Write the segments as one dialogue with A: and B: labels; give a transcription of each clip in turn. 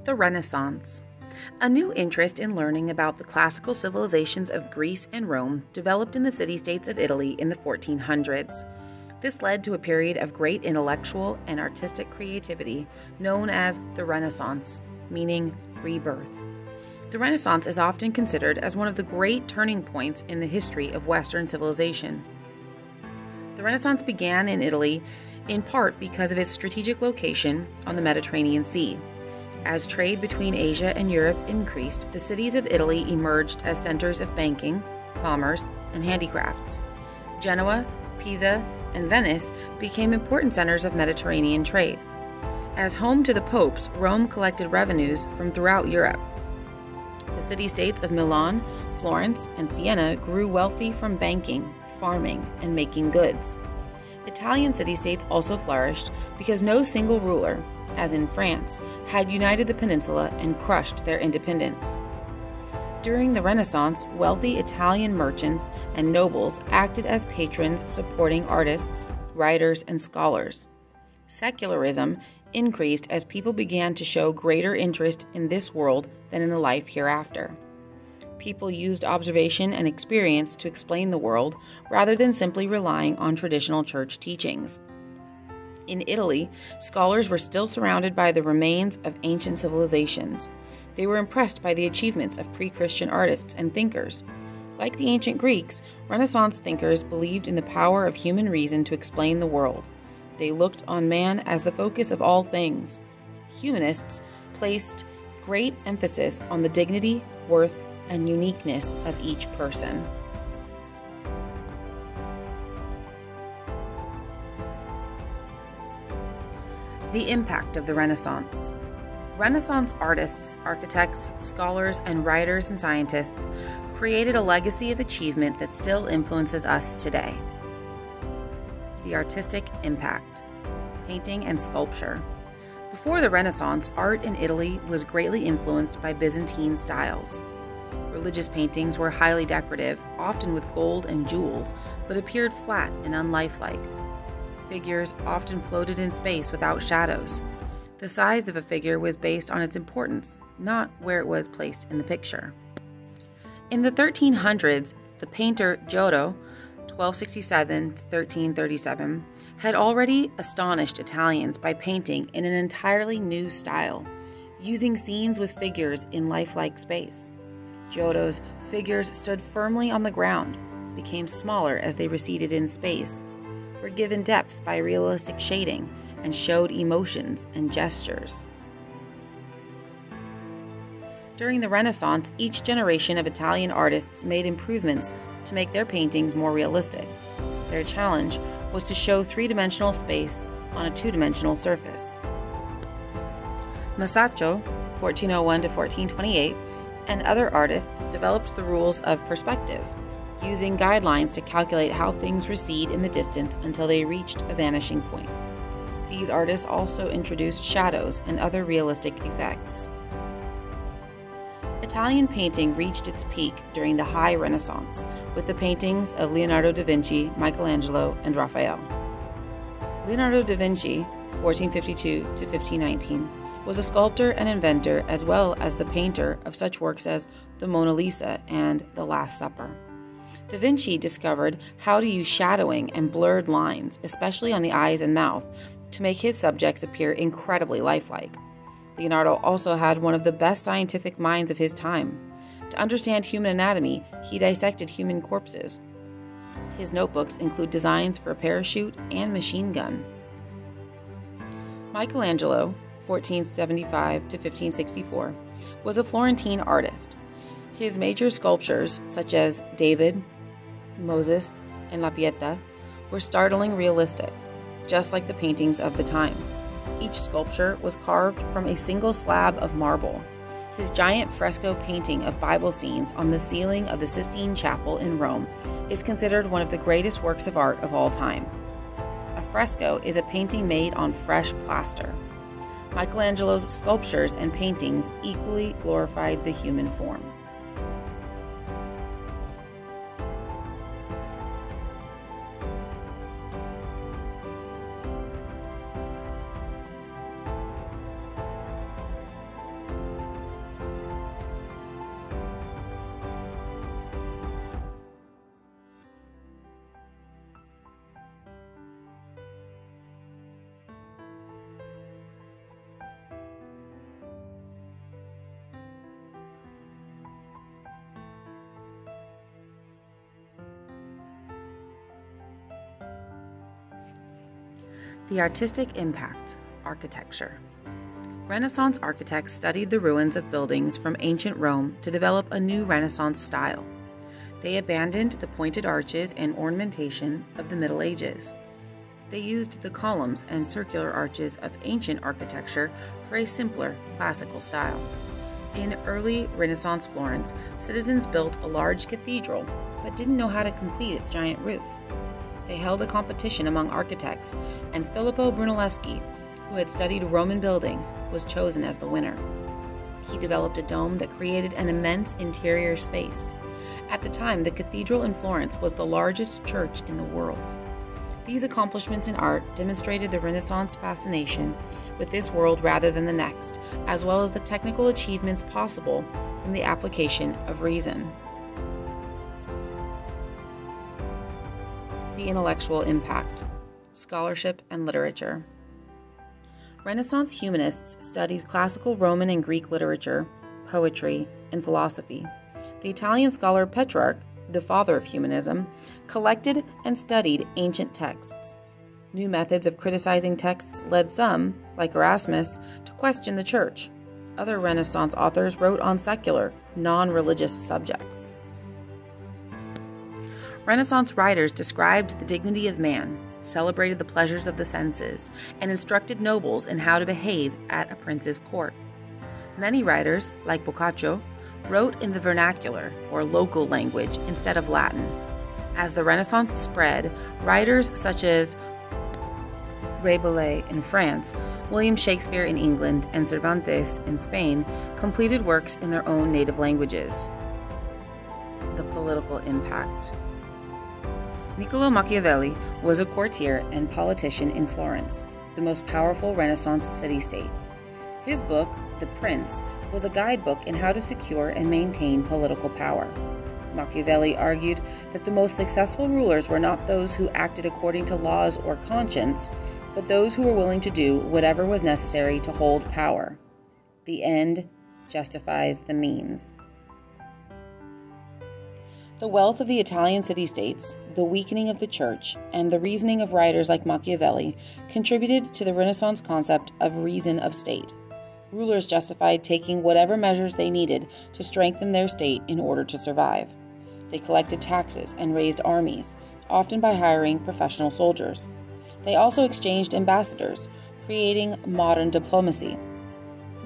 A: The Renaissance. A new interest in learning about the classical civilizations of Greece and Rome developed in the city-states of Italy in the 1400s. This led to a period of great intellectual and artistic creativity known as the Renaissance, meaning rebirth. The Renaissance is often considered as one of the great turning points in the history of Western civilization. The Renaissance began in Italy in part because of its strategic location on the Mediterranean Sea. As trade between Asia and Europe increased, the cities of Italy emerged as centers of banking, commerce, and handicrafts. Genoa, Pisa, and Venice became important centers of Mediterranean trade. As home to the popes, Rome collected revenues from throughout Europe. The city-states of Milan, Florence, and Siena grew wealthy from banking, farming, and making goods. Italian city-states also flourished because no single ruler, as in France, had united the peninsula and crushed their independence. During the Renaissance, wealthy Italian merchants and nobles acted as patrons supporting artists, writers, and scholars. Secularism increased as people began to show greater interest in this world than in the life hereafter. People used observation and experience to explain the world rather than simply relying on traditional church teachings. In Italy, scholars were still surrounded by the remains of ancient civilizations. They were impressed by the achievements of pre-Christian artists and thinkers. Like the ancient Greeks, Renaissance thinkers believed in the power of human reason to explain the world. They looked on man as the focus of all things. Humanists placed great emphasis on the dignity, worth, and uniqueness of each person. The impact of the Renaissance. Renaissance artists, architects, scholars, and writers and scientists created a legacy of achievement that still influences us today. The artistic impact. Painting and sculpture. Before the Renaissance, art in Italy was greatly influenced by Byzantine styles. Religious paintings were highly decorative, often with gold and jewels, but appeared flat and unlifelike. Figures often floated in space without shadows. The size of a figure was based on its importance, not where it was placed in the picture. In the 1300s, the painter Giotto, 1267 to 1337, had already astonished Italians by painting in an entirely new style, using scenes with figures in lifelike space. Giotto's figures stood firmly on the ground, became smaller as they receded in space, were given depth by realistic shading, and showed emotions and gestures. During the Renaissance, each generation of Italian artists made improvements to make their paintings more realistic. Their challenge was to show three-dimensional space on a two-dimensional surface. Masaccio, 1401 to 1428, and other artists developed the rules of perspective, using guidelines to calculate how things recede in the distance until they reached a vanishing point. These artists also introduced shadows and other realistic effects. Italian painting reached its peak during the High Renaissance with the paintings of Leonardo da Vinci, Michelangelo, and Raphael. Leonardo da Vinci, 1452 to 1519, was a sculptor and inventor as well as the painter of such works as the Mona Lisa and The Last Supper. Da Vinci discovered how to use shadowing and blurred lines, especially on the eyes and mouth, to make his subjects appear incredibly lifelike. Leonardo also had one of the best scientific minds of his time. To understand human anatomy, he dissected human corpses. His notebooks include designs for a parachute and machine gun. Michelangelo, 1475 to 1564, was a Florentine artist. His major sculptures, such as David, Moses, and La Pietà, were startlingly realistic, just like the paintings of the time. Each sculpture was carved from a single slab of marble. His giant fresco painting of Bible scenes on the ceiling of the Sistine Chapel in Rome is considered one of the greatest works of art of all time. A fresco is a painting made on fresh plaster. Michelangelo's sculptures and paintings equally glorified the human form. The artistic impact, architecture. Renaissance architects studied the ruins of buildings from ancient Rome to develop a new Renaissance style. They abandoned the pointed arches and ornamentation of the Middle Ages. They used the columns and circular arches of ancient architecture for a simpler, classical style. In early Renaissance Florence, citizens built a large cathedral, but didn't know how to complete its giant roof. They held a competition among architects, and Filippo Brunelleschi, who had studied Roman buildings, was chosen as the winner. He developed a dome that created an immense interior space. At the time, the cathedral in Florence was the largest church in the world. These accomplishments in art demonstrated the Renaissance fascination with this world rather than the next, as well as the technical achievements possible from the application of reason. The intellectual impact, scholarship and literature. Renaissance humanists studied classical Roman and Greek literature, poetry, and philosophy. The Italian scholar Petrarch, the father of humanism, collected and studied ancient texts. New methods of criticizing texts led some, like Erasmus, to question the church. Other Renaissance authors wrote on secular, non-religious subjects. Renaissance writers described the dignity of man, celebrated the pleasures of the senses, and instructed nobles in how to behave at a prince's court. Many writers, like Boccaccio, wrote in the vernacular, or local language, instead of Latin. As the Renaissance spread, writers such as Rabelais in France, William Shakespeare in England, and Cervantes in Spain completed works in their own native languages. The political impact. Niccolò Machiavelli was a courtier and politician in Florence, the most powerful Renaissance city-state. His book, The Prince, was a guidebook in how to secure and maintain political power. Machiavelli argued that the most successful rulers were not those who acted according to laws or conscience, but those who were willing to do whatever was necessary to hold power. The end justifies the means. The wealth of the Italian city-states, the weakening of the church, and the reasoning of writers like Machiavelli contributed to the Renaissance concept of reason of state. Rulers justified taking whatever measures they needed to strengthen their state in order to survive. They collected taxes and raised armies, often by hiring professional soldiers. They also exchanged ambassadors, creating modern diplomacy.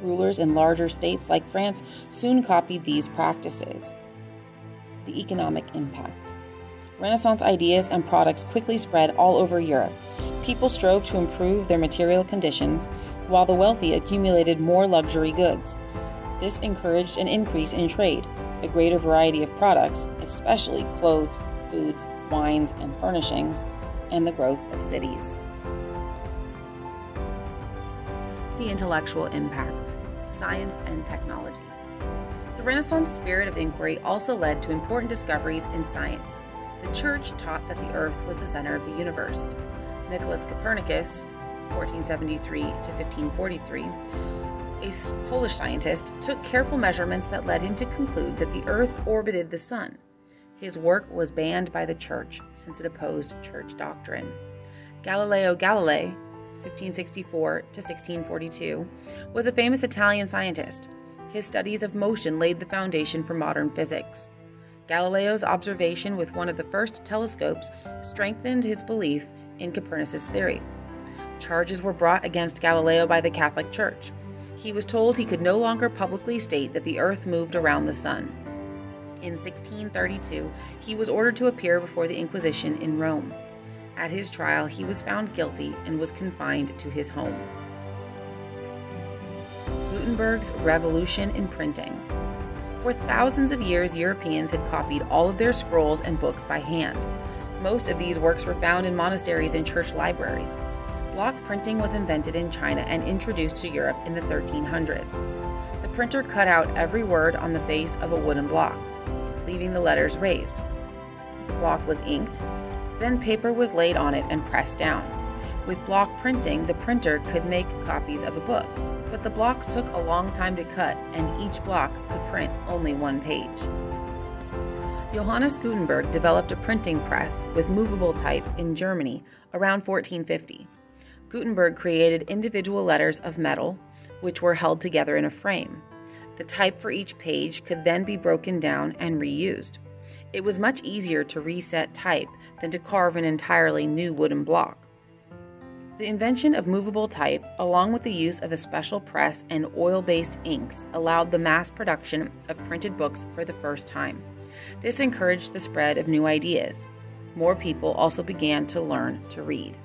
A: Rulers in larger states like France soon copied these practices. The economic impact. Renaissance ideas and products quickly spread all over Europe. People strove to improve their material conditions, while the wealthy accumulated more luxury goods. This encouraged an increase in trade, a greater variety of products, especially clothes, foods, wines, and furnishings, and the growth of cities. The intellectual impact, science and technology. The Renaissance spirit of inquiry also led to important discoveries in science. The Church taught that the Earth was the center of the universe. Nicholas Copernicus, 1473 to 1543, a Polish scientist, took careful measurements that led him to conclude that the Earth orbited the Sun. His work was banned by the Church since it opposed Church doctrine. Galileo Galilei, 1564 to 1642, was a famous Italian scientist. His studies of motion laid the foundation for modern physics. Galileo's observation with one of the first telescopes strengthened his belief in Copernicus' theory. Charges were brought against Galileo by the Catholic Church. He was told he could no longer publicly state that the Earth moved around the sun. In 1632, he was ordered to appear before the Inquisition in Rome. At his trial, he was found guilty and was confined to his home. Gutenberg's revolution in printing. For thousands of years, Europeans had copied all of their scrolls and books by hand. Most of these works were found in monasteries and church libraries. Block printing was invented in China and introduced to Europe in the 1300s. The printer cut out every word on the face of a wooden block, leaving the letters raised. The block was inked, then paper was laid on it and pressed down. With block printing, the printer could make copies of a book, but the blocks took a long time to cut, and each block could print only one page. Johannes Gutenberg developed a printing press with movable type in Germany around 1450. Gutenberg created individual letters of metal, which were held together in a frame. The type for each page could then be broken down and reused. It was much easier to reset type than to carve an entirely new wooden block. The invention of movable type, along with the use of a special press and oil-based inks, allowed the mass production of printed books for the first time. This encouraged the spread of new ideas. More people also began to learn to read.